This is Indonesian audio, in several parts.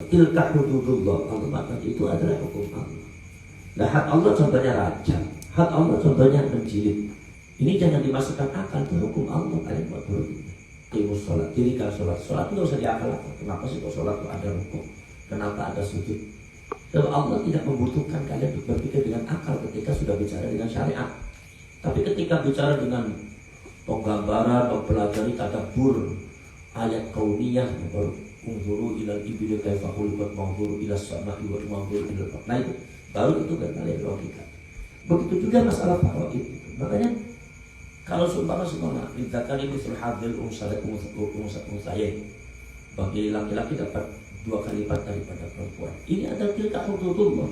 tilka hududullah. Allah mengatakan itu adalah hukum Allah. Nah, hak Allah contohnya rajam, hak Allah contohnya menjilid. Ini jangan dimasukkan akal, itu hukum Allah. Kalian buat dulu. Timus sholat, dirikan sholat. Sholat nggak usah diakal. Kenapa sih kok sholat itu ada hukum? Kenapa ada sujud? Sebab Allah tidak membutuhkan kalian untuk berpikir dengan akal ketika sudah bicara dengan syariat. Tapi ketika bicara dengan penggambaran, mempelajari tadabbur ayat kauniyah, baru unzuru ilal ibili kaifa khuliqat, manzuru ilas sama'i wa manzuru ilal ardh. Nah itu baru itu kan kalian logika. Begitu juga masalah faraid. Makanya kalau seumpama misalkan ini hadil unsayyin, bagi laki-laki dapat 2 kali lipat daripada perempuan. Ini adalah tilka hududullah.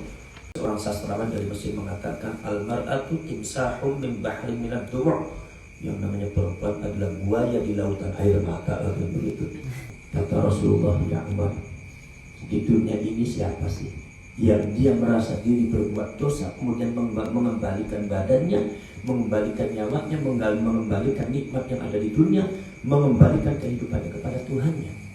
Seorang sastrawan dari Mesir mengatakan al-mar'atu timsahun min bahri minad du'. Yang namanya perempuan adalah buaya di lautan air mata. Begitu kata Rasulullah, ya Umar, di dunia ini siapa sih yang dia merasa diri berbuat dosa kemudian mengembalikan badannya, mengembalikan nyawanya, mengembalikan nikmat yang ada di dunia, mengembalikan kehidupannya kepada Tuhannya.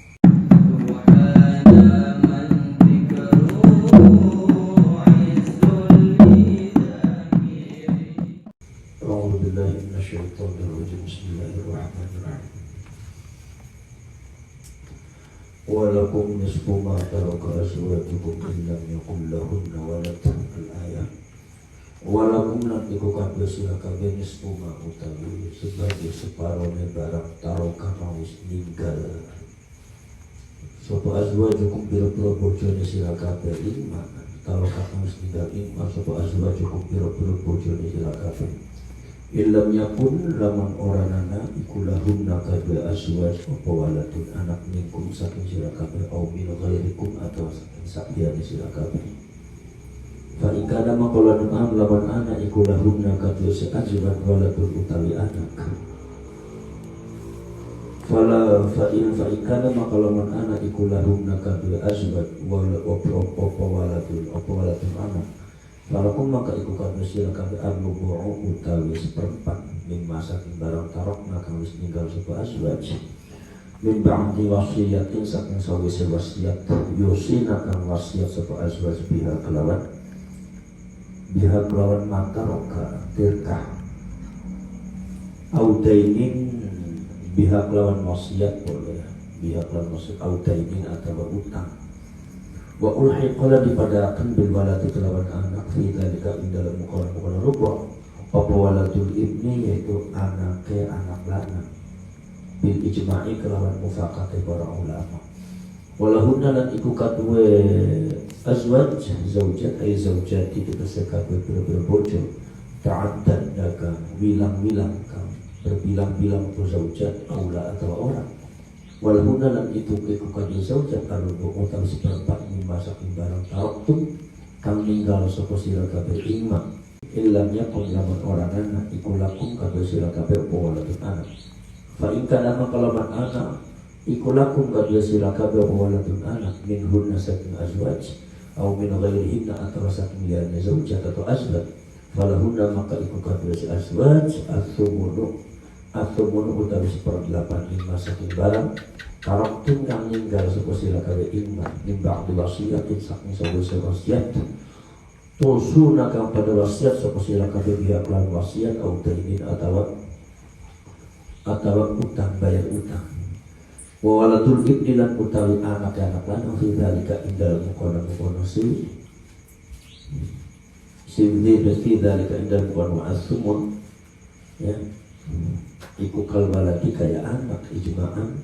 Walakum nisfu ma taraka azwajukum in lam yakul lahunna walad. Al-ayat. Walakum lan iku kabeh sira kabeh nisfu ma utawi sebagai separone barang taraka wis ninggal. Sapa azwajukum pira-pira bojone sira kabeh iman. Taraka wis ninggal iman sapa azwajukum pira-pira bojone sira kabeh. Illam yakun laman oranana iku lahunna kabeh azwaj apa waladun anak minkum saking sira kabeh au min ghairikum atau saking sakiyane sira kabeh. Fa ikana maqalan laman anak iku lahunna kabeh azwaj waladun utawi anak. Fala fa ikana maqalan anak iku lahunna kabeh azwaj apa waladun anak. Walaupun maka iku kabeh sira kabeh ar-rubu'u utawi seperempat min masakin barang tarokna kang wis ninggal sapa azwaj min ba'di wasiyatin saking sawise wasiat yusina kang wasiat sapa azwaj biha kelawan mataroka tirkah audainin biha kelawan wasiat boleh biha kelawan wasiat audainin atau utang wa ulhiqala dipadakan bil waladi kelawan anak fi dzalika dalam muqaddimah rubu' apa waladul ibni yaitu anak lanang bil ijma'i kelawan mufaqate para ulama walahunna lan iku kadue azwaj zaujat ay zaujati tegese kabeh pira-pira bojo ta'addad daga bilang-bilang berbilang-bilang tu zaujat aula atau orang. Walahunna lan itu kekukadil zaujat al-rubu' utawi seperempat masakin barang tarok tu kang ninggal sapa sira kabeh iman illam yakun lamun orangana iku lakum kabeh sira kabeh apa waladun anak. Fa in kana maqalaman anak iku lakum kabeh sira kabeh apa waladun anak min hunna saking azwaj au min ghairihinna atau saking liyane zaujat atau azwaj falahunna maka iku kabeh si azwaj Athumunu utawi 1/8 saking barang taroktum kang ninggal sapa sira kabeh iman nimbang diwasiatin saking sawise wasiat tusuna kang pada wasiat sapa sira kabeh biya lan wasiat au dainin atawa utang bayar utang wa waladul ibni lan utawi anak lanang fi dzalika indal muqaddam si fi dzalika indal muqaddam as-sumun ya iku kalwaladi kaya anak ijma'an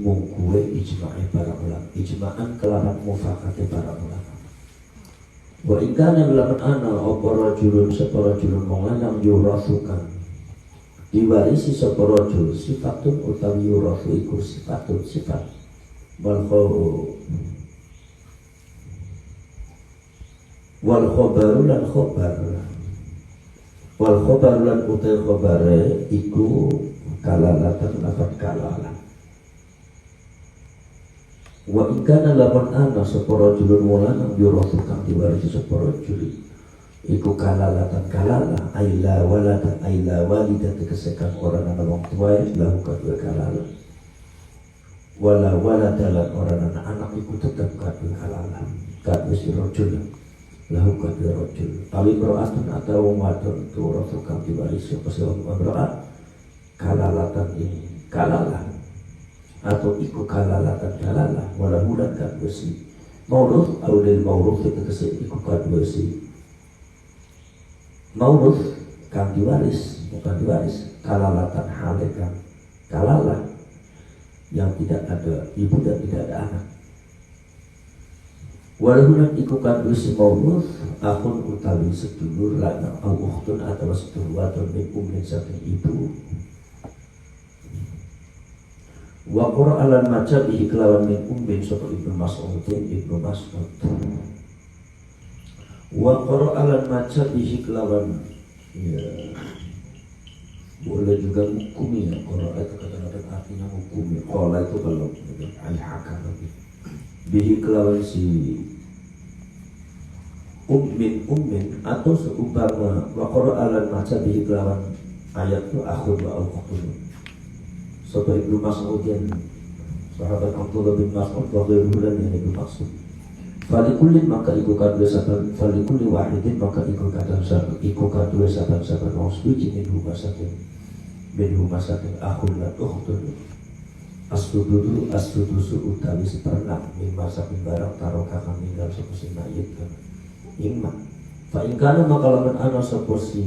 mungkuwe ijma'i para ulama ijma'an kelawan mufaqate para ulama wa ingkana lamun ana apa rajulun separa rajulun wong lanang yurasukan diwarisi separa rajul sifatun utawi yurasu iku sifat wal khabaru lan khabar wal khobar lan utai khobare iku kalalatan lafad kalalah wa ikana laman ana separa julun mulanang yurasu kang diwarisi separa juli iku kalalatan kalala aila walatan aila walidat kesekan orang anak wong tua lahu kadua kalala wala waladalan orang anak iku tetap kadua si rojul lahu kadhe rojul awi ro'atun atau wong wadon tu rasul kang diwaris sapa wong ro'at kalalatan ini kalalah atau iku kalalatan kalalah wala bulan kan besi mauruf aulil mauruf tegese iku kan besi mauruf kang diwaris bukan diwaris kalalatan hale kang kalalah yang tidak ada ibu dan tidak ada anak. Walaupun iku kan besi mauruf akun utawi sedulur lanang au ukhtun atau sedulur atau min ummin saking ibu. Wa qur'alan maca bihi kelawan min ummin sapa Ibnu Mas'ud. Wa qur'alan maca bihi kelawan ya boleh juga hukumi ya. Qur'a itu kadang-kadang artinya hukumi. Qala itu kalau al-hakam bihi kelawan si ummin atau seumpama wa qur'alan maca bihi kelawan ayat itu akhun wa al-qutun. Sapa Ibnu Mas'ud yang sahabat Abdullah bin Mas'ud wa ghairuhu yang Ibnu Mas'ud. Falikullin maka iku kadue saban falikulli wahidin maka iku kadue saban wong suci minhu masakin akhul lan ukhtun asdudusu utawi sepernak min masakin barang taroka kang ninggal sapa sing mayit kan ingma fa ingkana maka lamun ana sapa si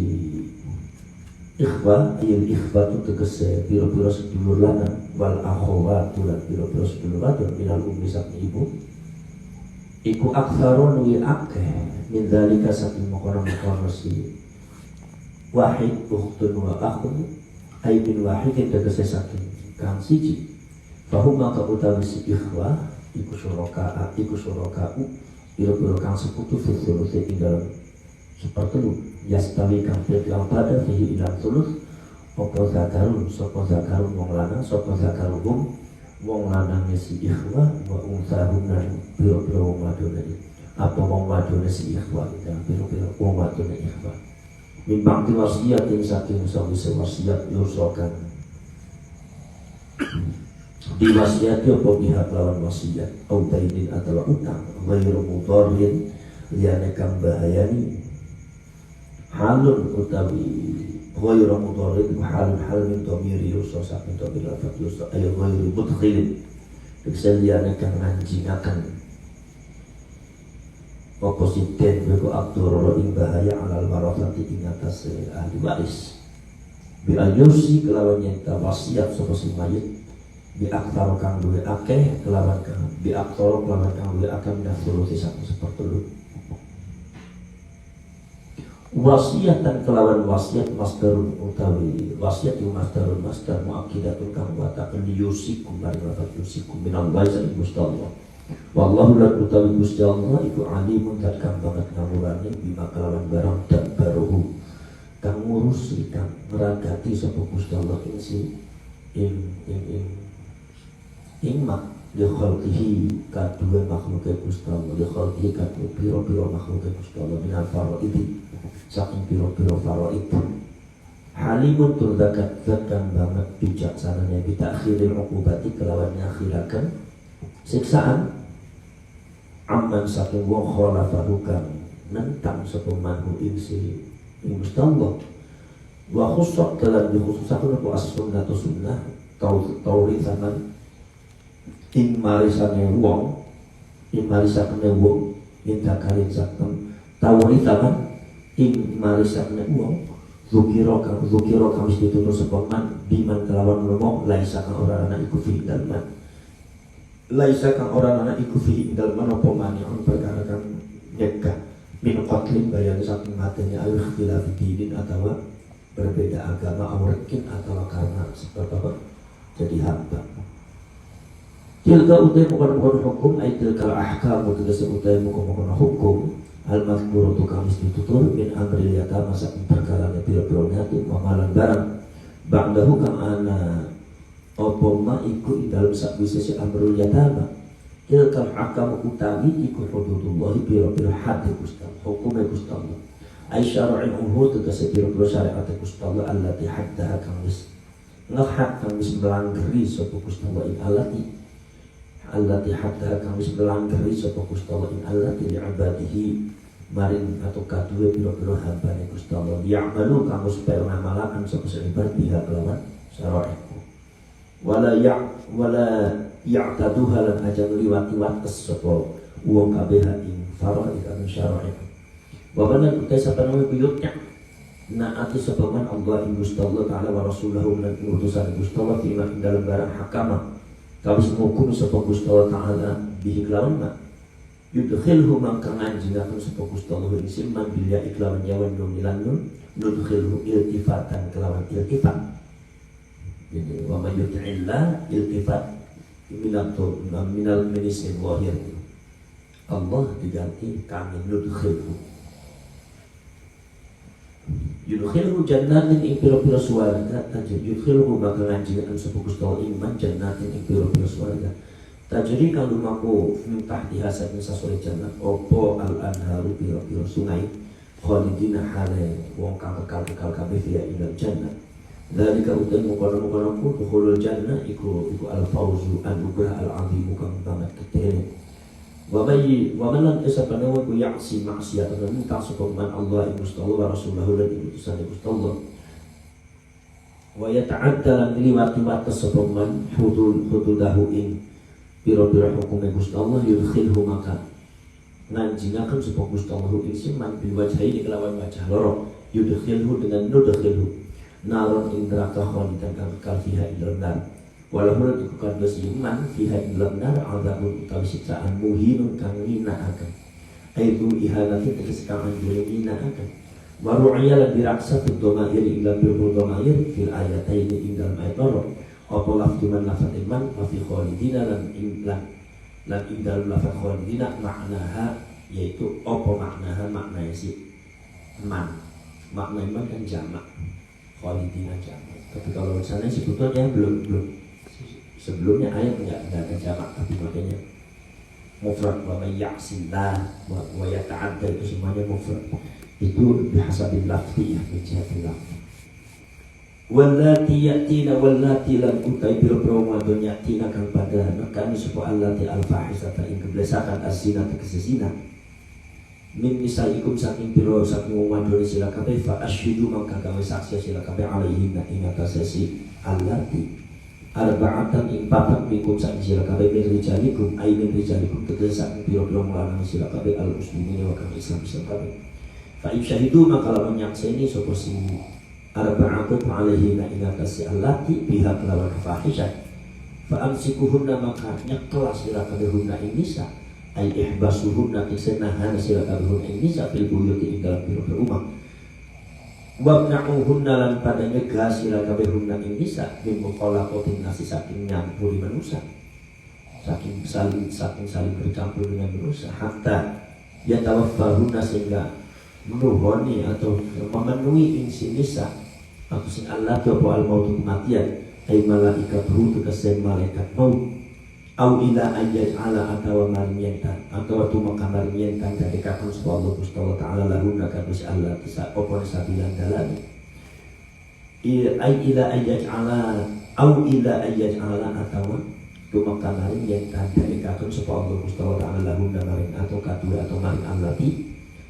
ikhwa il ikhwa tu tegese pira-pira sedulur lanang wal akhawatu lan pira-pira sedulur wadon minal ummi saking ibu iku aktsaron wi akeh min dzalika saking maqara si wahid ukhtun wa akhun ay bin wahidin tegese saking kang siji fahuma ka utawi si ikhwa iku suraka pira-pira kang sekutu fi thuluthi ing dalam sepertelu yastawi kang yang pada fihi ilang thuluth apa zakarun wong lanang sapa zakaruhum wong lanangnya si ikhwa wa unsahum dan pira-pira wong wadone apa wong wadone si ikhwa dan pira-pira wong wadone ikhwa min ba'di wasiyatin saking sawise wasiat yusokan diwasiati apa pihak lawan wasiat au dainin atau utang ghairu mudharrin liyane kang bahayani halun utawi ghairu mudharrin hal min dhamiri yuso saking dhamir lafaz yuso ayo ghairu mudkhilin liyane kang nganjingaken opositen beko abdurro ing bahaya alal warasati ing atas ahli waris bi ayusi kelawan nyata wasiat sapa sing mayit bi aktsaro kang duwe akeh kelawan kang bi aktsaro kelawan kang duwe akeh minah sulusi satu sepertelu wasiatan kelawan wasiat masdarun utawi wasiat ing masdarun masdar muakkidatun kang wataken yusikum mari lafaz yusikum minallahi sa'id mustallah wallahu la utawi Gusti Allah iku alimun dat kang banget ngawurane bima kelawan barang dan baruhu kang ngurusi kang ngeragati sapa Gusti Allah ing si ing mak li khalqihi kadue makhluke Gusti Allah li khalqihi kadue pira-pira makhluke Gusti Allah minal faraidi saking pira-pira faraid halimun tur zakat kang banget bijaksananya bitakhiril uqubati kelawan ngakhiraken siksaan amman saking wong khalafahu kang nentang sapa manhu ing si Gusti Allah wa khusus dalam dikhususake apa as-sunnah sunnah taurisanan ing marisane wong intakarin sakem taurisanan ing marisane wong zukira kang wis ditutur sapa man biman kelawan wong laisa kang ora ana iku fi dalman laisa kang ora ana iku fi dalman apa mani'un perkara kang nyegah min qatlin bayan saking matenya al ikhtilaf dinin atau berbeda agama awrekin atau karena sebab apa jadi hamba tilka utai bukan hukum ay tilka ahkam tegese utai bukan hukum al-mazkuru tu kami ditutur min amril yatama saking perkara pira-pira yatim mamalan barang ba'dahu kang ana apa ma iku ing dalem sakwise si amrul yatama tilkal ahkam utawi iku hududullah pira-pira hadis Gusti hukum Gusti Allah ay syara'in umur tegese pira-pira syariat Gusti Allah allati haddaha kang wis ngehad kang wis melanggeri sapa Gusti Allah ing allati allati hatta kang wis nglangkeri sapa Gusti Allah ing allati li ibadihi maring atau kaduwe pira-pira hambane Gusti Allah ya'malu kang supaya ngamalaken sapa ibad biha kelawan syara'i wala ya'taduha lan aja liwat-wates sapa wong kabeh ing faraid lan syara'i wa banan utai sapane kuyutnya naati sapa man Allah ing Gusti Allah taala wa rasuluhu lan utusan Gusti Allah fi dalam barang hakama kawis ngukum sapa Gusti Allah taala bihi kelawan ma yudkhilhu man kang anjingaken sapa Gusti Allah ing siman bilya iklawan yawan lumilan nudkhilhu iltifatan kelawan iltifat jadi wa may yuti'illah iltifat minal minisin wahir Allah diganti kami nudkhilhu yudkhilhu jannatin ing pira-pira swarga tajri yudkhilhu bakal anjingaken sapa Gusti Allah iman jannatin ing pira-pira swarga tajri kang lumaku mintah dihasakin sasore jannat opo al-anharu pira-pira sungai khalidina hale wong kang kekal kabeh fiha ing jannah dalika utai mukono-mukono ku dukhulul jannah iku al-fawzu anugerah al-azimu kang banget ketene wa man lan tasabana wa ya'si maksiat lan minta sukuman Allah ing Gusti Allah wa rasuluhu lan utusan Gusti Allah wa yata'adda lan liwati batas sukuman hududahu ing pira-pira hukume Gusti Allah yudkhilhu maka nanjingaken sapa Gusti Allah ing siman bil wajhi kelawan wajah loro yudkhilhu dengan nudkhilhu naron ing neraka khalidan kang kekal fiha ing nar walaupun dikukan dos iman fiha ing nar azabun utawi siksaan muhinun kang nginaaken aitu ihanatin tegese kang anjure nginaaken waru'ya lan diraksa domair ing dalam domair fil ayataini ing dalam ayat loro apa lafduman lafat iman wa fi khalidina lan ing dalam lafat khalidina maknaha yaitu apa maknaha maknanya si man makna iman kan jamak khalidina jamak tapi kalau misalnya sebetulnya belum sebelumnya ayat enggak ada jamak tapi makanya mufrad wa may ya'sillah wa yata'adda itu semuanya mufrad itu bihasabil lafzi ya bihasabil lafzi wallati yatina wallati lan utai biro-biro wadon yatina kang pada nakani sapa allati al-fahisata ing keblesakan azina kesesina min misaikum saking biro saking wadon sila kabeh fa asyhidu mangka gawe saksi sila kabeh alaihi ing atasesi allati arba'atan ing papat minkum saking sila kabeh min rijalikum ay min rijalikum tegese saking biro-biro lanang sila kabeh al-muslimin wa kang Islam sila kabeh fa syahidu maka lawan nyakseni sapa sing arba'atun alaihi ing atase allati biha kelawan fahisyah fa amsikuhunna maka nyeklas sila kabeh hunna ing nisa ay ihbasuhunna tisenahan sila kabeh hunna ing nisa fil buyuti ing dalam biro rumah wabna'uhunna lan pada nyegah sila kabeh hunna ing nisa min mukhalaqatin nasi saking nyampuri manusia saking saling bercampur dengan manusia hatta yatawaffahunna sehingga menuhoni atau memenuhi ing si nisa atau sing Allah tu apa al-maut kematian ay malaikatuhu tegese malaikat maut au ila ayyaj'ala atau marmiyantan atau tu maka marmiyantan dari kakun Allah Gusti taala lahu nakabus Allah bisa apa sabilan dalan ay ila ayyaj'ala au ila ayyaj'ala atau tu maka marmiyantan dari kakun Allah Gusti taala lahu namarin atau kadua atau maring Allah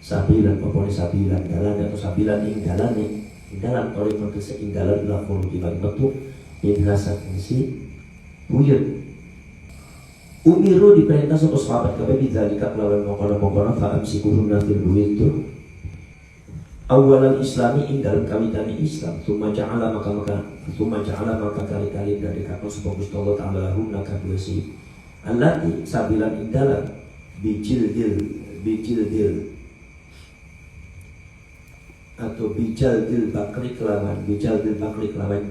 sabilan apa sabilan dalan atau sabilan ing dalane dalam torik mengkese ing dalan la qulu di bentuk inhasan si buyut umiru diperintah sapa sahabat kabeh bidzalika kelawan mongkon-mongkon fa amsikuhunna fil buyut awalan islami ing dalam kawitane Islam summa ja'ala maka kali-kali dari kakon sapa Gusti Allah taala lahum nakadua si allati sabilan ing dalan bijildil atau bijaldil bakri kelawan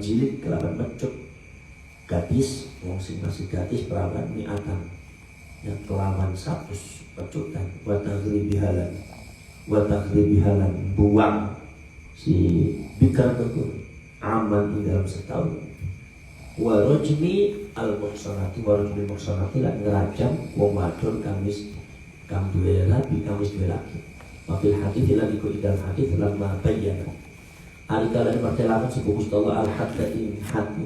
jilid kelawan mecut gadis wong sing masih gadis perawan niatan yang kelawan 100 pecutan wa taghribihalan buang si bikar itu aman di dalam setahun wa rajmi al-muhsanati lan ngerajam wong wadon kang duwe laki Mafil hadis ila iku idal hadis lamma bayyana alika lan martelakan sebuah Gusti Allah al-hadda ing hati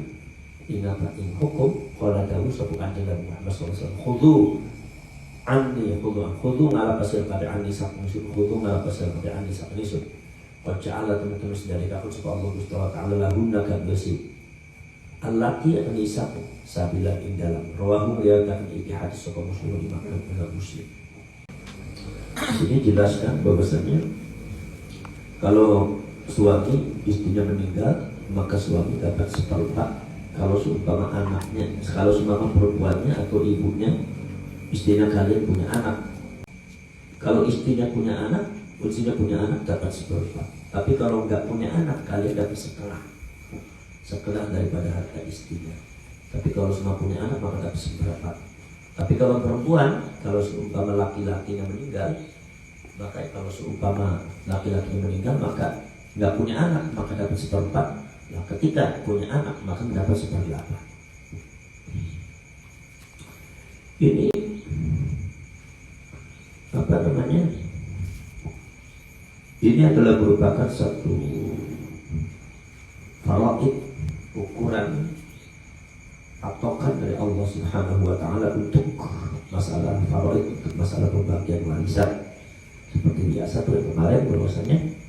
ing apa ing hukum Qala dawu sapa kanjeng Muhammad sallallahu alaihi wasallam, khudhu anni khudhu ngala pasir pada anni sak musuh, khudhu ngala pasir pada anni sak musuh. Wa ja'ala teman-teman dari kakut sapa Allah Gusti Ta'ala lahunna ka bersih. Allati anisa sabila ing dalam rawahu riwayatkan iki hadis sapa Muslim Imam Muslim. Ini jelaskan bahwasanya kalau suami istrinya meninggal maka suami dapat seperempat. Kalau seumpama anaknya, kalau seumpama perempuannya atau ibunya, istrinya kalian punya anak. Kalau istrinya punya anak dapat seperempat. Tapi kalau nggak punya anak, kalian dapat setengah daripada harta istrinya. Tapi kalau semua punya anak maka dapat seperempat. Tapi kalau perempuan, kalau seumpama laki-lakinya meninggal, maka kalau seumpama laki-lakinya meninggal maka nggak punya anak maka dapat seperempat. Nah, ketika punya anak maka mendapat seperempat. Ini apa namanya? Ini adalah merupakan satu faraid, ukuran patokan dari Allah Subhanahu wa Ta'ala untuk masalah faraid, untuk masalah pembagian warisan. Seperti biasa tuh kemarin bahwasanya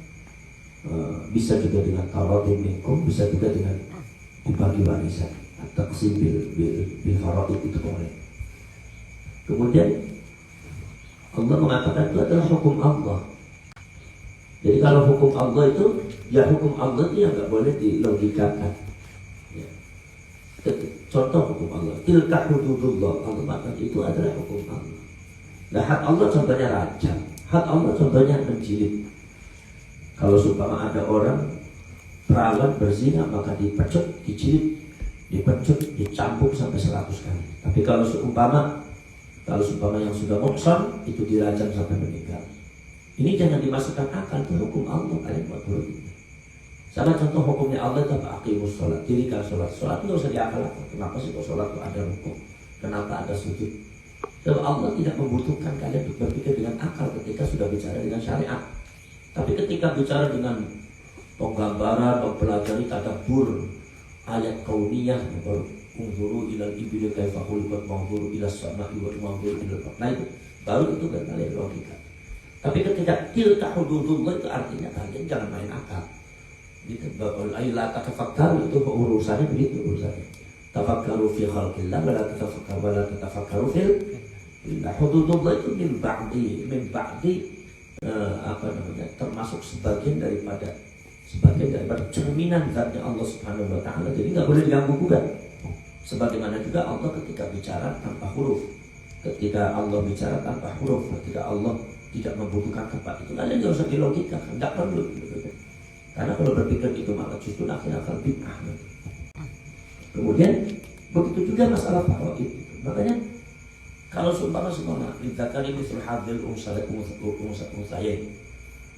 bisa juga dengan taradun minkum, bisa juga dengan dibagi warisan atau bil faraid itu boleh. Kemudian Allah mengatakan itu adalah hukum Allah. Jadi kalau hukum Allah itu, ya hukum Allah itu yang nggak boleh dilogikakan. Ya. Contoh hukum Allah, tilka hududullah, Allah mengatakan itu adalah hukum Allah. Nah hak Allah contohnya rajam, hak Allah contohnya menjilid. Kalau seumpama ada orang perawan berzina maka dipecut, dijilid, dipecut, dicambuk sampai 100 kali. Tapi kalau seumpama yang sudah muhsan itu dirajam sampai meninggal. Ini jangan dimasukkan akal ke hukum Allah, kalian buat turut. Sama contoh hukumnya Allah itu apa? Aqimus sholat, dirikan sholat. Sholat nggak usah diakal-akal. Kenapa sih kok sholat itu ada rukuk? Kenapa ada sujud? Sebab Allah tidak membutuhkan kalian untuk berpikir dengan akal ketika sudah bicara dengan syariat. Tapi ketika bicara dengan penggambaran, mempelajari tadabbur ayat kauniyah, unzuru ilal ibili kaifa khuliqat, manzuru ilas sama'i wa manzuru ilal ardh. Nah itu baru itu kan kalian logika. Tapi ketika tilka hududullah itu artinya kalian jangan main akal. Gitu. Ayolah tatafakkaru itu urusannya begitu urusannya. Tafakkaru fi khalqillah wa la tatafakkaru fil hududullah itu min ba'di apa namanya, termasuk sebagian daripada cerminan zatnya Allah Subhanahu wa Ta'ala. Jadi nggak boleh diganggu gugat. Sebagaimana juga Allah ketika bicara tanpa huruf, ketika Allah bicara tanpa huruf, ketika Allah tidak membutuhkan tempat itu, kalian nggak usah dilogikakan, nggak perlu. Karena kalau berpikir itu malah justru akhirnya akan bid'ah. Kemudian begitu juga masalah faraid. Makanya kalau seumpama semua lidzakari mithl hadzil unsayain,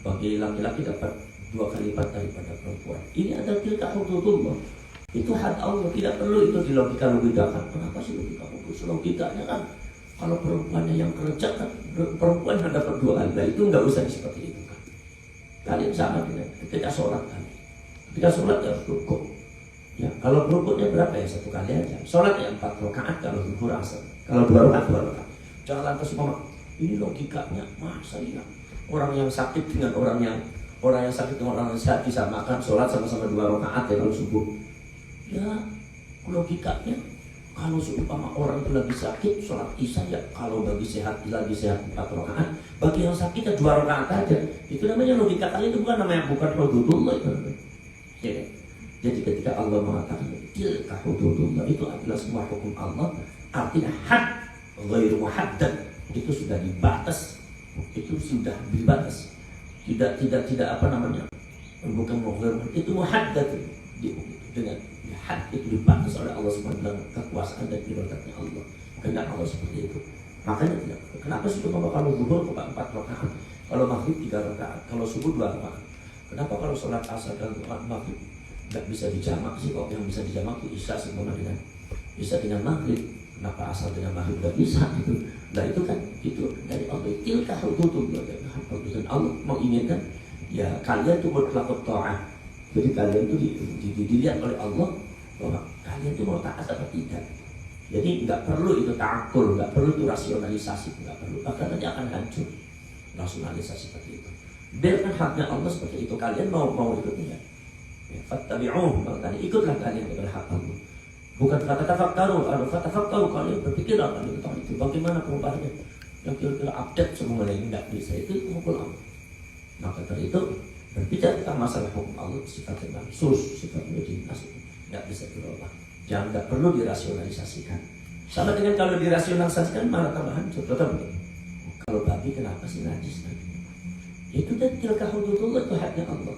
bagi laki-laki dapat 2 kali lipat daripada perempuan. Ini adalah tilka hududullah. Itu had Allah, tidak perlu itu dilogika-logikakan. Kenapa sih logika khusus? Logikanya kan kalau perempuannya yang kerja kan perempuan yang dapat 2 kali. Nah, itu nggak usah seperti itu kan. Kalian sama dengan ketika sholat kan. Ketika sholat ya rukuk. Ya, kalau rukuknya berapa ya? 1 kali aja. Sholat ya 4 rakaat kalau zuhur asar. Kalau 2 rakaat 2 rakaat. Jangan lantas semua. Ini logikanya masa ya? Orang yang sakit dengan orang yang sakit dengan orang yang sehat bisa makan sholat sama-sama 2 rakaat ya kalau subuh. Ya logikanya kalau seumpama orang itu lagi sakit sholat isya ya, kalau lagi sehat 4 rakaat, bagi yang sakit ya 2 rakaat aja. Itu namanya logika kalian, itu bukan hududullah itu. Ya. Jadi ketika Allah mengatakan tilka hududullah, itu adalah semua hukum Allah, artinya had ghairu muhaddad, itu sudah dibatas, tidak apa namanya, bukan ghairu, itu muhaddad, dengan had itu dibatas oleh Allah SWT, kekuasaan dan ibadatnya Allah. Kehendak Allah seperti itu. Makanya tidak. Kenapa sih kalau zuhur 4 rakaat, kalau maghrib 3 rakaat, kalau subuh 2 rakaat? Kenapa kalau sholat asar dan maghrib nggak bisa dijamak sih? Kok yang bisa dijamak itu isya dengan maghrib. Kenapa asar dengan maghrib nggak bisa gitu? Nah itu kan itu dari Allah. Tilka hududullah, dan Allah menginginkan ya kalian tuh berlaku taat. Jadi kalian itu dilihat oleh Allah bahwa kalian itu mau taat atau tidak. Jadi nggak perlu itu ta'akul, nggak perlu itu rasionalisasi, nggak perlu. Bahkan nanti akan hancur rasionalisasi seperti itu. Biarkan haknya Allah seperti itu. Kalian mau ikutnya. Fattabi'uh, makanya ikutlah kalian dengan hak Allah. Bukan kata fatafakkaru, kalian berpikirlah kalian tentang itu. Bagaimana perubahannya? Yang kira-kira update semuanya ini nggak bisa, itu hukum Allah. Maka dari itu berbicara tentang masalah hukum Allah sifatnya mansus, sifatnya jinas, nggak bisa dirubah. Jangan, nggak perlu dirasionalisasikan. Sama dengan kalau dirasionalisasikan malah tambah hancur. Kalau babi kenapa sih najis? Itu dan tilka hududullah, itu haknya Allah.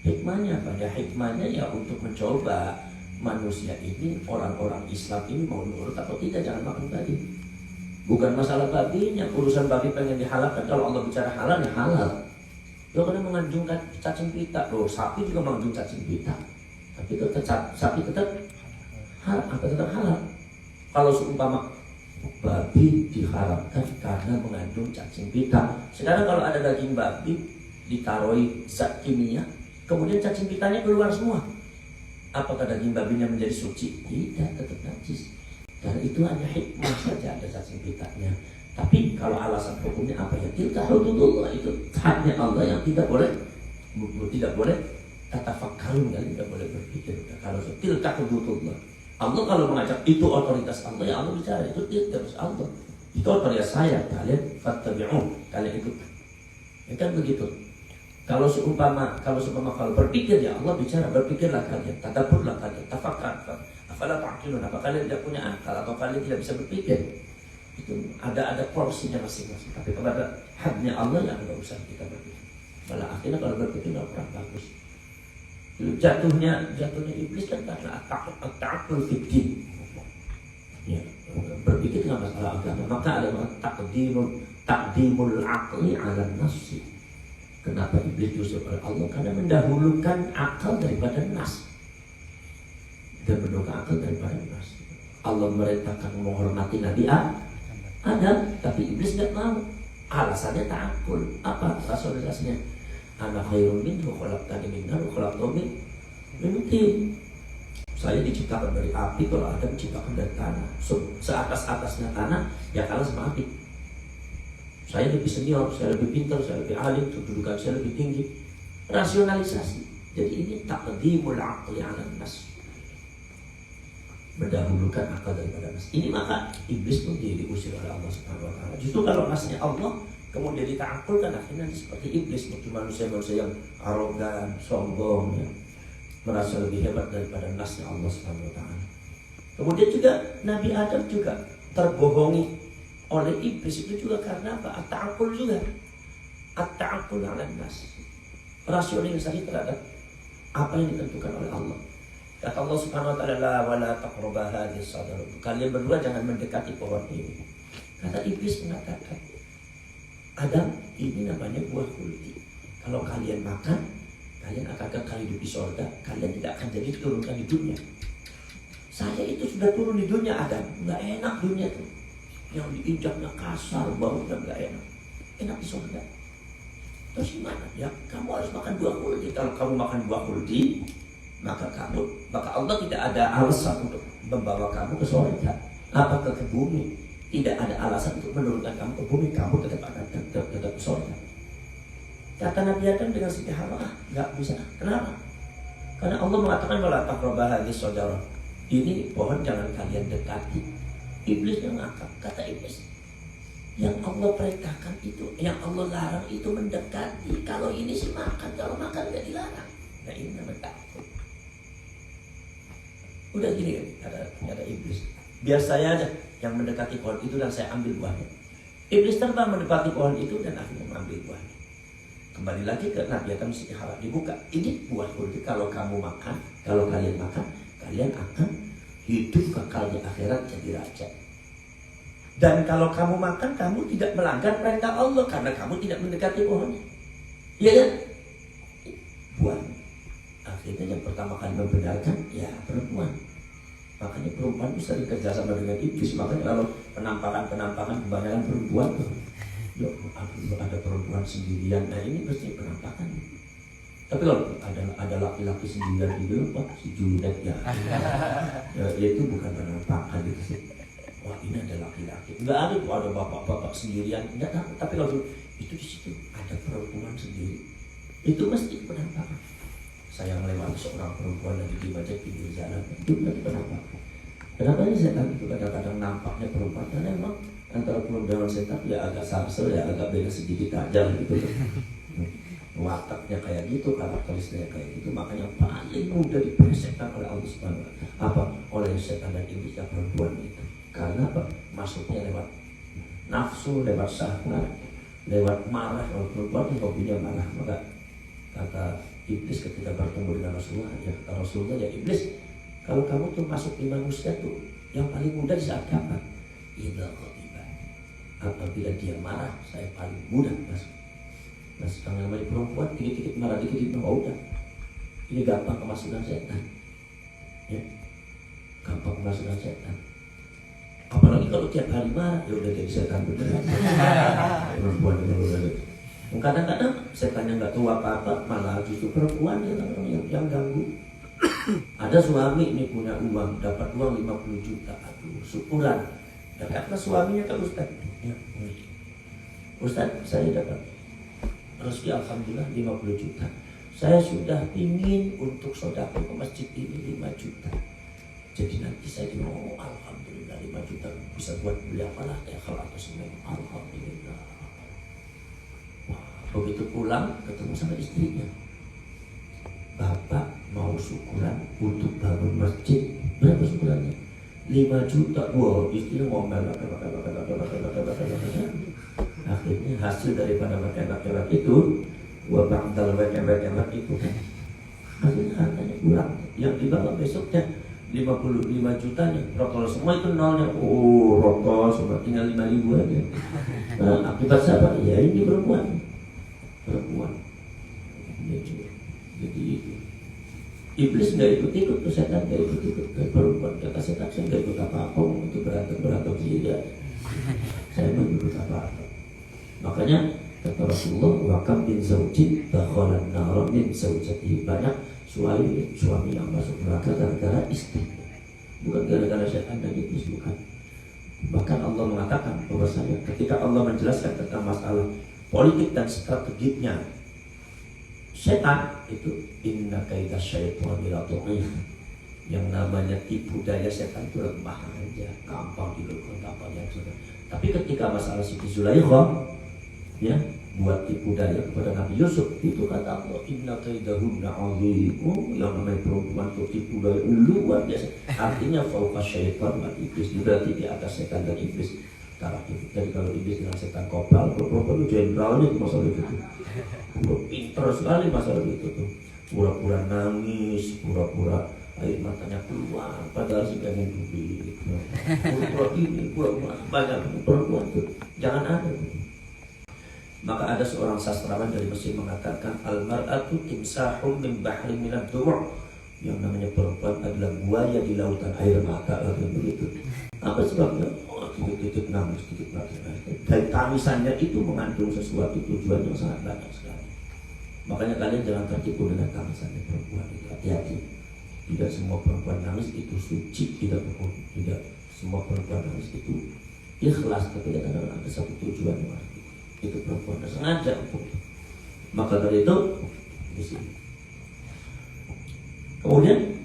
Hikmahnya apa? Ya hikmahnya ya untuk mencoba manusia ini, orang-orang Islam ini mau nurut atau tidak, jangan makan babi. Bukan masalah babinya, urusan babi pengen dihalalkan. Kalau Allah bicara halal ya halal. Lo kena mengandung cacing pita, loh sapi juga mengandung cacing pita. Tapi tetap sapi tetap halal, tetap halal. Kalau seumpama babi diharamkan karena mengandung cacing pita. Sekarang kalau ada daging babi ditaruhi zat kimia, kemudian cacing pitanya keluar semua, apakah daging babinya menjadi suci? Tidak, tetap najis. Karena itu hanya hikmah saja ada cacing pitanya. Tapi kalau alasan hukumnya apa ya? Tilka hududullah, itu haknya Allah yang tidak boleh tatafakkarun, tidak boleh berpikir. Kalau tilka hududullah, Allah kalau mengajak itu otoritas Allah, ya Allah bicara itu terus Allah. Itu otoritas saya, kalian fattabi'un, kalian ikut. Ya kan begitu. Kalau seumpama kalau berpikir ya Allah bicara, berpikirlah kalian, tadabburlah kalian, tafakkar. Afala ta'qilun, apa kalian tidak punya akal atau kalian tidak bisa berpikir? Itu ada porsinya masing-masing. Tapi kepada haknya Allah yang enggak usah kita berpikir. Malah akhirnya kalau berpikir enggak pernah bagus. Jatuhnya iblis kan karena at-ta'aqqul fid din. Ya, berpikir dengan masalah agama, maka ada taqdimul aqli 'ala nafsi. Kenapa iblis diusir oleh Allah? Karena mendahulukan akal daripada nas. Dan mendahulukan akal daripada nas. Allah merintahkan menghormati Nabi Adam, tapi iblis enggak mau. Alasannya ta'akkul. Apa rasionalisasinya? Ana khairun minhu khalaqtani min nar wa khalaqtahu min tin. Saya diciptakan dari api, kalau Adam diciptakan dari tanah. Seatas-atasnya tanah, ya kalah sama api. Saya lebih senior, saya lebih pintar, saya lebih alim, kedudukan saya lebih tinggi. Rasionalisasi. Jadi ini taqdimul aqli 'ala nas. Mendahulukan akal daripada nas. Ini maka iblis pun diusir oleh Allah Subhanahu wa taala. Justru kalau nasnya Allah kemudian dita'akulkan, akhirnya seperti iblis, manusia-manusia yang arogan, sombong, ya, merasa lebih hebat daripada nasnya Allah Subhanahu wa taala. Kemudian juga Nabi Adam juga terbohongi oleh iblis itu juga karena apa? At-ta'akul juga. At-ta'akul 'ala nas. Rasionalisasi terhadap apa yang ditentukan oleh Allah. Kata Allah Subhanahu wa taala, "Wa la taqrabu hadhihi as-sajarah." Kalian berdua jangan mendekati pohon ini. Kata iblis mengatakan, Adam, ini namanya buah khuldi. Kalau kalian makan, kalian akan kekal hidup di surga. Kalian tidak akan jadi diturunkan di dunia. Saya itu sudah turun di dunia, Adam. Nggak enak dunia tuh. Yang diinjaknya kasar, baunya nggak enak. Enak di surga. Terus gimana? Ya, kamu harus makan buah khuldi. Kalau kamu makan buah khuldi, maka Allah tidak ada alasan untuk membawa kamu ke surga. Apakah ke bumi? Tidak ada alasan untuk menurunkan kamu ke bumi. Kamu tetap akan tetap ke surga. Kata Nabi Adam dengan Siti Hawa, nggak bisa. Kenapa? Karena Allah mengatakan wala taqrabu hadhihi syajarah. Ini pohon jangan kalian dekati. Iblis yang ngakak. Kata iblis, yang Allah perintahkan itu, yang Allah larang itu mendekati. Kalau ini sih makan, kalau makan nggak dilarang. Nah ini namanya takut. Udah gini kan, ada iblis. Biar saya aja yang mendekati pohon itu dan saya ambil buahnya. Iblis terbang mendekati pohon itu dan akhirnya mengambil buahnya. Kembali lagi ke Nabi Adam, Siti Hawa, dibuka. Ini buah khuldi, kalau kamu makan, kalau kalian makan, kalian akan hidup kekal di akhirat jadi raja. Dan kalau kamu makan, kamu tidak melanggar perintah Allah karena kamu tidak mendekati pohonnya. Iya kan? Buah. Akhirnya yang pertama kali membenarkan, ya perempuan. Makanya perempuan bisa kerja sama dengan iblis. Makanya kalau penampakan kebanyakan perempuan tuh, ada perempuan sendirian. Nah ini pasti penampakan. Tapi kalau ada laki-laki sendirian di Pak, si Juliet ya, itu bukan penampakan itu sih. wah ini ada laki-laki. Nggak ada tuh ada bapak-bapak sendirian, nggak takut. Tapi kalau itu di situ ada perempuan sendiri, itu mesti penampakan. Saya melewati seorang perempuan lagi di baca pinggir jalan, itu berarti penampakan. Kenapa ini setan itu kadang-kadang nampaknya perempuan? Karena memang antara perempuan dan setan ya agak samsel, ya agak beda sedikit aja gitu. Wataknya kayak gitu, karakteristiknya kayak gitu. Makanya paling mudah dipersetan oleh Allah Subhanahu wa Ta'ala. Apa? Oleh setan dan iblis yang perempuan itu. Karena apa? Masuknya lewat nafsu, lewat syahwat, lewat marah. Kalau perempuan itu hobinya marah, maka kata iblis ketika bertemu dengan Rasulullah, ya kata Rasulullah, ya iblis, kalau kamu tuh masuk di manusia tuh yang paling mudah di saat kapan? Idza ghadiba. Apabila dia marah, saya paling mudah masuk. Nah, sedang namanya perempuan, dikit-dikit marah, dikit-dikit marah, udah. Ini gampang kemasukan setan. Ya, gampang kemasukan setan. Apalagi kalau tiap hari marah, ya udah jadi setan beneran. Perempuan itu udah gitu. Kadang-kadang setannya nggak tahu apa-apa, malah justru perempuan yang ganggu. Ada suami ini punya uang, dapat uang 50 juta, aduh syukuran. Dan kata suaminya ke Ustaz, ya, Ustaz, saya dapat rezeki alhamdulillah 50 juta. Saya sudah ingin untuk sedekah ke masjid ini 5 juta. Jadi nanti saya bilang, alhamdulillah 5 juta bisa buat beli apalah kalau atau semen. Alhamdulillah. Wah, begitu pulang ketemu sama istrinya. Bapak mau syukuran untuk bangun masjid. Berapa syukurannya? 5 juta. Wah, istrinya ngomel. Akhirnya hasil daripada makan itu, gua bangtal makan itu kan. Akhirnya hartanya kurang. Yang dibawa besoknya 55 jutanya, rokok semua itu nolnya. Oh, rokok semua tinggal 5.000 aja. Nah, akibat siapa? Ya ini perempuan. Jadi iblis nggak ikut-ikut tuh, setan nggak ikut-ikut. Perempuan kata setan, saya nggak ikut apa-apa untuk berantem tidak. Saya mau ikut apa-apa. Makanya kata Rasulullah, wakam bin zaujin dakhalan nar min zaujatihi. Banyak suami yang masuk neraka gara-gara istri, bukan gara-gara setan dan iblis, bukan. Bahkan Allah mengatakan bahwasanya ketika Allah menjelaskan tentang masalah politik dan strateginya setan itu, inna kaida syaitani la dhaif. Yang namanya tipu daya setan itu lemah aja, gampang dilakukan apa-apa. Tapi ketika masalah Siti Zulaikha, ya, buat tipu daya kepada Nabi Yusuf, itu kata Allah, inna kaidahunna azim. Oh, yang namanya perempuan itu tipu daya luar biasa. Artinya fauqa syaitan dan iblis, berarti di atas setan dan iblis. Jadi kalau iblis dengan setan kopal, perempuan itu jenderalnya itu masalah itu. Pintar sekali masalah itu tuh. Pura-pura nangis, pura-pura air matanya keluar, padahal sih pengen duit. Pura-pura ini, pura-pura banyak perempuan itu. Jangan ada. Maka ada seorang sastrawan dari Mesir mengatakan, al-mar'atu timsahum min bahri minad dumu'. Yang namanya perempuan adalah buaya di lautan air mata, atau begitu. Apa sebabnya? Oh, titik-titik nangis, titik nangis. Dan tangisannya itu mengandung sesuatu tujuan yang sangat banyak sekali. Makanya kalian jangan tertipu dengan tangisannya perempuan itu. Hati-hati. Tidak semua perempuan nangis itu suci, tidak semua perempuan nangis itu ikhlas, tapi kadang-kadang ada satu tujuan yang ada. Itu perempuan sengaja untuk. Maka dari itu di sini. Kemudian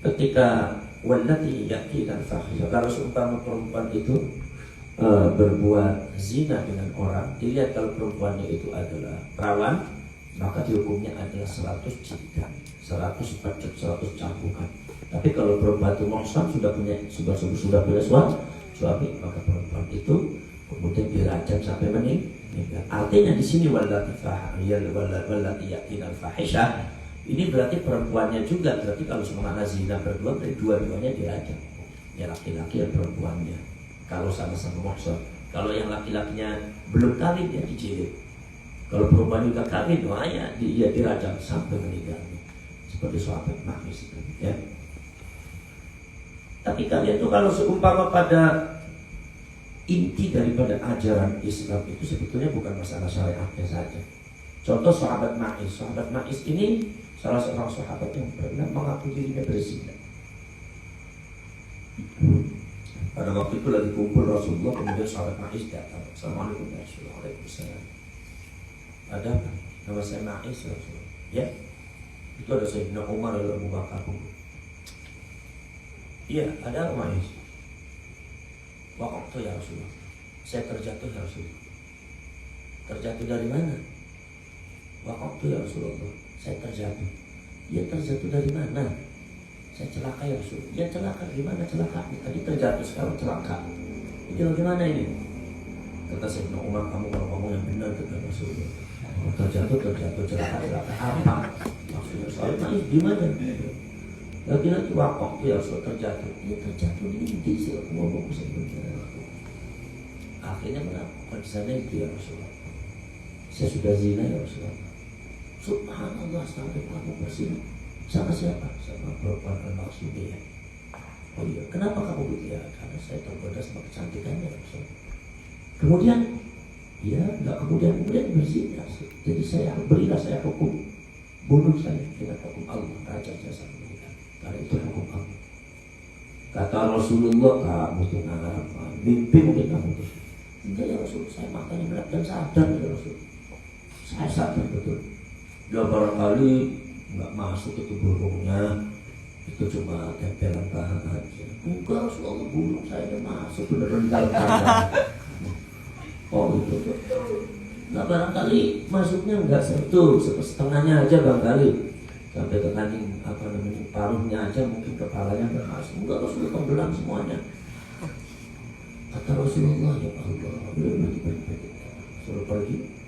ketika wallati yatina fahisha, kalau seumpama perempuan itu berbuat zina dengan orang, dilihat kalau perempuannya itu adalah perawan, maka dihukumnya adalah 100 jildah, 100 pecut, 100 cambukan. Tapi kalau perempuan itu muhsan, sudah punya suami, maka perempuan itu kemudian dirajam sampai meninggal. Artinya di sini wallati yatina fahisha, ini berarti perempuannya juga, berarti kalau semuanya zina berdua, berarti dua-duanya dirajam. Ya laki-laki dan perempuannya. Kalau sama-sama muhsan. Kalau yang laki-lakinya belum kawin, ya dijilid. Kalau perempuan juga kawin, ya dia dirajam sampai meninggal. Seperti sahabat Mahis itu, ya. Tapi kalian tuh kalau seumpama pada inti daripada ajaran Islam itu sebetulnya bukan masalah syariatnya saja. Contoh sahabat Ma'is. Sahabat Ma'is ini salah seorang sahabat yang pernah mengaku dirinya berzina. Pada waktu itu lagi kumpul Rasulullah, kemudian sahabat Ma'is datang. Assalamualaikum ya Rasulullah. Waalaikumsalam. Ada apa? Nama saya Ma'is ya Rasulullah. Ya, itu ada Sayyidina Umar dan Abu Bakar. Iya, ada Ma'is. Waktu ya Rasulullah, saya terjatuh ya Rasulullah. Terjatuh dari mana? Waktu ya Rasulullah, saya terjatuh. Ya, terjatuh dari mana? Saya celaka ya Rasulullah. Ya, celaka, gimana celaka? Tadi terjatuh, sekarang celaka. Ini bagaimana ini? Kata Sayyidina Umar, kamu kalau ngomong yang benar kata Rasulullah. Terjatuh, celaka apa? Maksudnya soal Ma'is gimana? Lagi-lagi waktu ya Rasulullah terjatuh. Ya, terjatuh mimpi sih, aku ngomong sebenarnya. Akhirnya melakukan di sana itu ya Rasulullah. Saya sudah zina ya Rasulullah. Subhanallah, sampai kamu bersini. Sama siapa? Sama perempuan al-Maksudiyah. Oh iya, kenapa kamu begitu ya? Karena saya tergoda sama kecantikannya Rasulullah. Kemudian, ya enggak kemudian berzina. Jadi berilah saya hukum, bunuh saya dengan hukum Allah, Raja Jasa Amerika. Karena itu hukum Allah. Kata Rasulullah, kamu tuh ngarang, mimpi mungkin kamu tuh. Enggak ya Rasulullah, saya makanya berat dan sadar ya Rasulullah. Saya sadar betul. Ya barangkali nggak masuk ke burungnya, itu cuma tempelan tahan aja. Enggak Rasulullah, burung saya udah masuk, beneran di dalam tanah. Oh itu tuh. Nggak barangkali masuknya nggak satu, setengahnya aja barangkali. Sampai ke kaning paruhnya aja, mungkin kepalanya nggak masuk. Enggak Rasulullah, tenggelam semuanya. Kata Rasulullah, ya Allah, udah pergi, suruh pergi.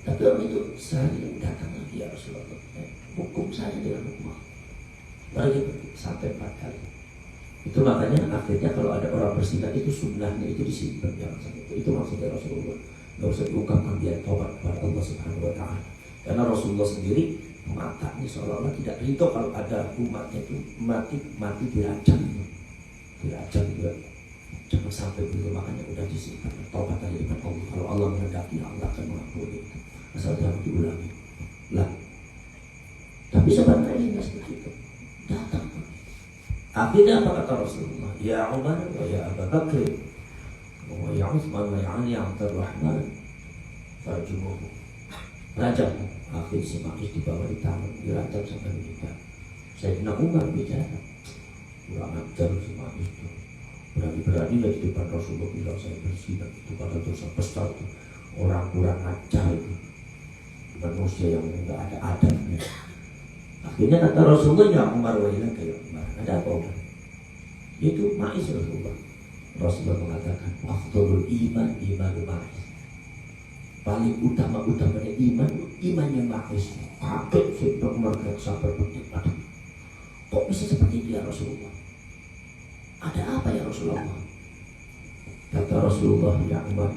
Tapi orang itu sehari datang lagi ya Rasulullah. Hukum saya dengan hukum Allah. Pergi sampai 4 kali. Itu makanya akhirnya kalau ada orang berzina itu sunnahnya itu disimpan, jangan sampai itu maksudnya Rasulullah. Nggak usah diungkapkan, dia tobat kepada Allah Subhanahu Wa Taala. Karena Rasulullah sendiri matanya seolah-olah tidak ridho kalau ada umatnya itu mati dirajam juga. Jangan sampai begitu, makanya udah disimpan tobat aja depan Allah. Kalau Allah menghendaki, Allah akan mengampuni itu. Asal jangan diulangi. Lah, tapi sebenarnya ini seperti itu. Datang. Akhirnya apa kata Rasulullah? Ya Umar, ya Abu Bakr, wa ya Utsman, wa ya Ali Abdurrahman, farjumuhu. Rajam. Akhirnya si Ma'is dibawa di tangan, dirajam sampai meninggal. Sayyidina Umar bicara, kurang ajar si Ma'is itu. Berani-berani lagi di depan Rasulullah bilang saya berzina, itu pada dosa besar itu. Orang kurang ajar itu, manusia yang enggak ada adabnya. Akhirnya kata Rasulullah, ya Umar wa ilaka ya Umar. Ada apa Umar? Itu Ma'is Rasulullah. Rasulullah mengatakan, afdhalul iman Ma'is. Paling utama-utamanya imannya Ma'is. Kaget Sayyidina Umar sampai berdebat. Kok bisa seperti itu ya Rasulullah? Ada apa ya Rasulullah? Kata Rasulullah, ya Umar,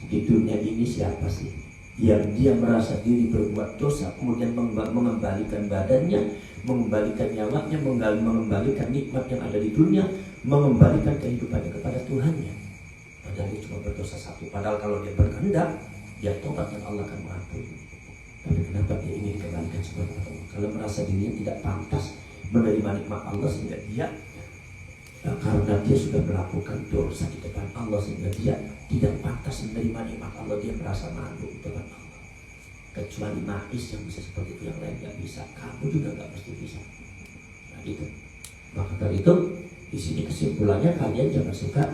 di dunia ini siapa sih yang dia merasa diri berbuat dosa, kemudian mengembalikan badannya, mengembalikan nyawanya, mengembalikan nikmat yang ada di dunia, mengembalikan kehidupannya kepada Tuhannya. Padahal dia cuma berdosa satu. Padahal kalau dia berkehendak, dia tobat dan Allah akan mengampuni. Tapi kenapa dia ingin dikembalikan seperti itu? Kalau merasa dirinya tidak pantas menerima nikmat Allah, sehingga dia karena dia sudah melakukan dosa di depan Allah, sehingga dia tidak pantas menerima nikmat Allah, dia merasa malu di depan Allah. Kecuali Ma'is yang bisa seperti itu, yang lain nggak bisa. Kamu juga nggak pasti bisa. Nah itu. Maka dari itu di sini kesimpulannya, kalian jangan suka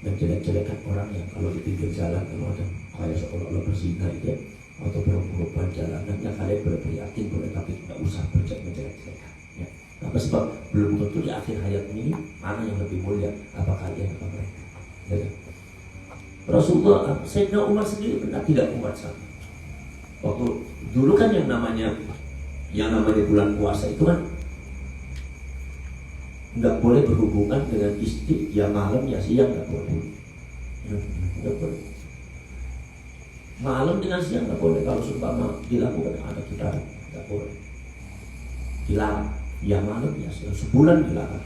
menjelek-jelekan orang yang kalau di pinggir jalan kalau ada kayak seolah-olah berzina itu ya, atau perempuan jalanan, ya kalian boleh prihatin boleh, tapi tidak usah menjelek-jelekan. Ya. Apa sebab belum tentu di akhir hayat ini mana yang lebih mulia, apa kalian atau mereka. Ya. Rasulullah, Sayyidina Umar sendiri pernah tidak kuat sama. Waktu dulu kan yang namanya bulan puasa itu kan nggak boleh berhubungan dengan istri, ya malam ya siang nggak boleh. Nggak boleh. Malam dengan siang nggak boleh. Kalau seumpama dilakukan ada kita nggak boleh. Dilarang. Ya malam ya siang, sebulan dilarang.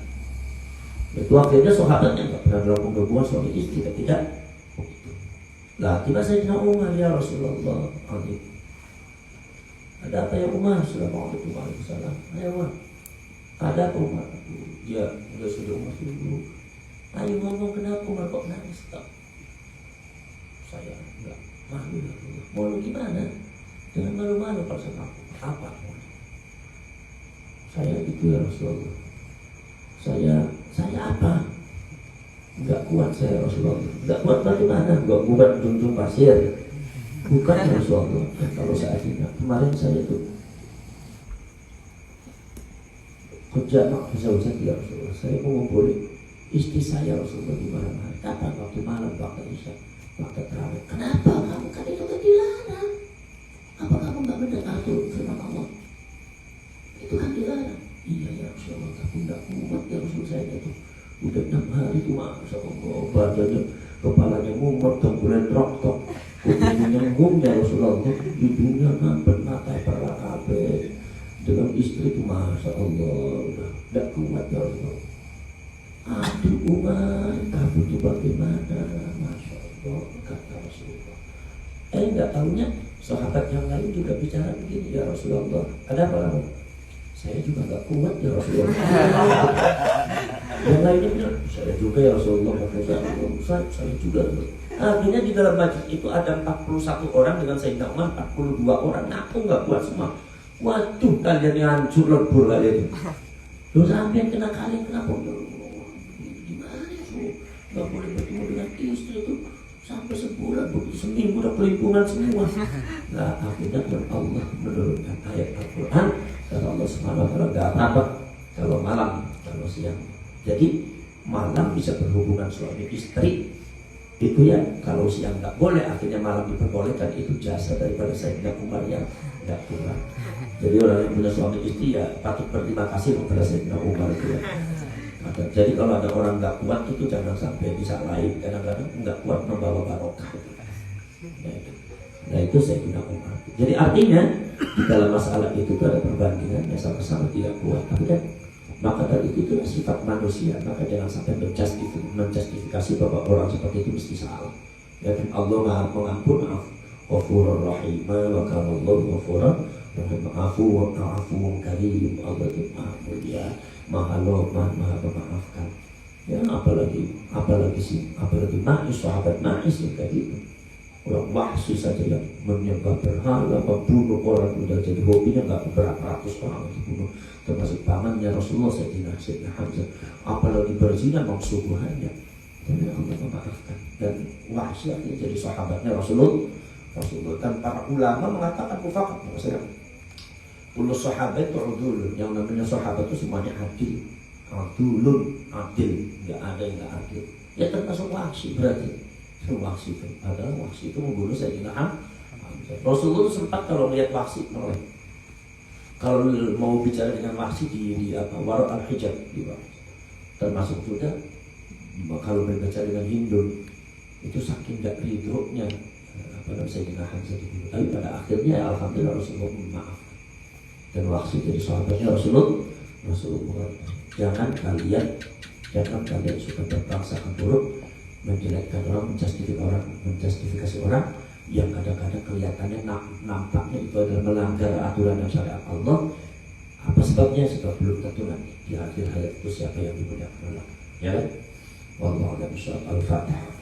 Itu akhirnya sahabatnya nggak pernah melakukan hubungan suami istri ketika begitu. Lah tiba Sayyidina Umar, ya Rasulullah, ada apa ya Umar? Assalamualaikum warahmatullahi wabarakatuh. Ada apa Umar? Dia sudah Umar dulu. Ayo ngomong, kenapa Umar kok nangis? Tak. Saya enggak malu ya Allah. Mau gimana? Dengan malu-malu kalau sama aku. Apa? Saya itu ya Rasulullah. Saya apa? Enggak kuat saya Rasulullah. Enggak kuat bagaimana? Enggak kuat junjung pasir. Bukan ya Rasulullah. Kalau saat ini kemarin saya itu kerja bisa ya Rasulullah. Saya mengumpuli istri saya Rasulullah di malam hari. Kapan? Waktu malam, waktu isya, waktu terawih. Kenapa kamu kan itu kan dilarang? Apa kamu nggak mendengar tuh firman Allah? Itu kan dilarang. Iya ya Rasulullah, tapi nggak kuat ya Rasul saya itu. Udah 6 hari itu masa Allah badannya, kepalanya mumet, tengkulen roktok, kupingnya nyenggung ya Rasulullah, hidungnya mampet, mata perlah kabeh. Dengan istri itu masa Allah udah nggak kuat ya Rasulullah. Aduh Umar, kamu itu bagaimana? Masya Allah, kata Rasulullah. Nggak tahunya sahabat yang lain juga bicara begini, ya Rasulullah. Ada apa kamu? Saya juga nggak kuat ya Rasulullah. Yang lainnya bilang, saya juga ya Rasulullah. Saya juga. Akhirnya di dalam majlis itu ada 41 orang dengan Sayyidina Umar, 42 orang. Aku nggak kuat semua. Waduh, kalian yang hancur lebur kalian itu. Loh sampai kena kalian kenapa? Gimana ya? Nggak boleh bertemu dengan istri itu sampai sebulan, seminggu udah kelimpungan semua. Nah akhirnya Allah menurunkan ayat Al-Quran. Dan Allah SWT nggak apa-apa kalau malam, kalau siang. Jadi malam bisa berhubungan suami istri itu ya. Kalau siang nggak boleh, akhirnya malam diperbolehkan. Itu jasa daripada Sayyidina Umar yang nggak kurang. Jadi orang yang punya suami istri ya patut berterima kasih kepada Sayyidina Umar itu ya. Jadi kalau ada orang nggak kuat itu jangan sampai disalahin. Kadang-kadang nggak kuat membawa barokah. Nah itu Sayyidina Umar. Jadi artinya di dalam masalah itu ada perbandingan yang sama-sama tidak kuat. Tapi kan maka dari itu sifat manusia. Maka jangan sampai menjustifikasi bahwa orang seperti itu mesti salah. Ya kan Allah Maha Pengampun, Ghafurur Rahim, wa kana Allahu Ghafurur Rahim, Afuwwun Karim. Allah itu Maha Mulia, Maha Lohman, Maha Memaafkan. Ya apalagi Ma'is, sahabat Ma'is yang kayak gitu. Orang Wahsy saja yang menyembah berhala, membunuh orang udah jadi hobinya, nggak berapa ratus orang dibunuh, termasuk pamannya Rasulullah Sayyidina Hamzah. Apalagi berzina mengsubuhannya, dan Allah memaafkan. Dan Wahsy akhirnya jadi sahabatnya Rasulullah. Dan para ulama mengatakan mufakat, maksudnya puluh sahabat itu udulun. Yang namanya sahabat itu semuanya adil. Udulun, adil, nggak ada yang nggak adil. Ya termasuk Wahsy berarti. Wahsy itu adalah Wahsy itu membunuh Sayyidina Hamzah. Rasulullah itu sempat kalau melihat Wahsy menoleh. Kalau mau bicara dengan Wahsy di Wara al-Hijab di bawah. Termasuk juga kalau berbicara dengan Hindun itu saking tidak ridhonya Sayyidina Hamzah dibunuh. Tapi pada akhirnya alhamdulillah Rasulullah maaf. Dan Wahsy jadi sahabatnya Rasulullah. Jangan kalian suka berprasangka buruk, menjelekkan orang, menjustifikasi orang yang kadang-kadang kelihatannya nampaknya itu adalah melanggar aturan dan syariat Allah. Apa sebabnya? Sebab belum tentu nanti di akhir hayat itu siapa yang dimuliakan Allah. Ya kan? Wallahu a'lam bishawab. Al-Fatihah.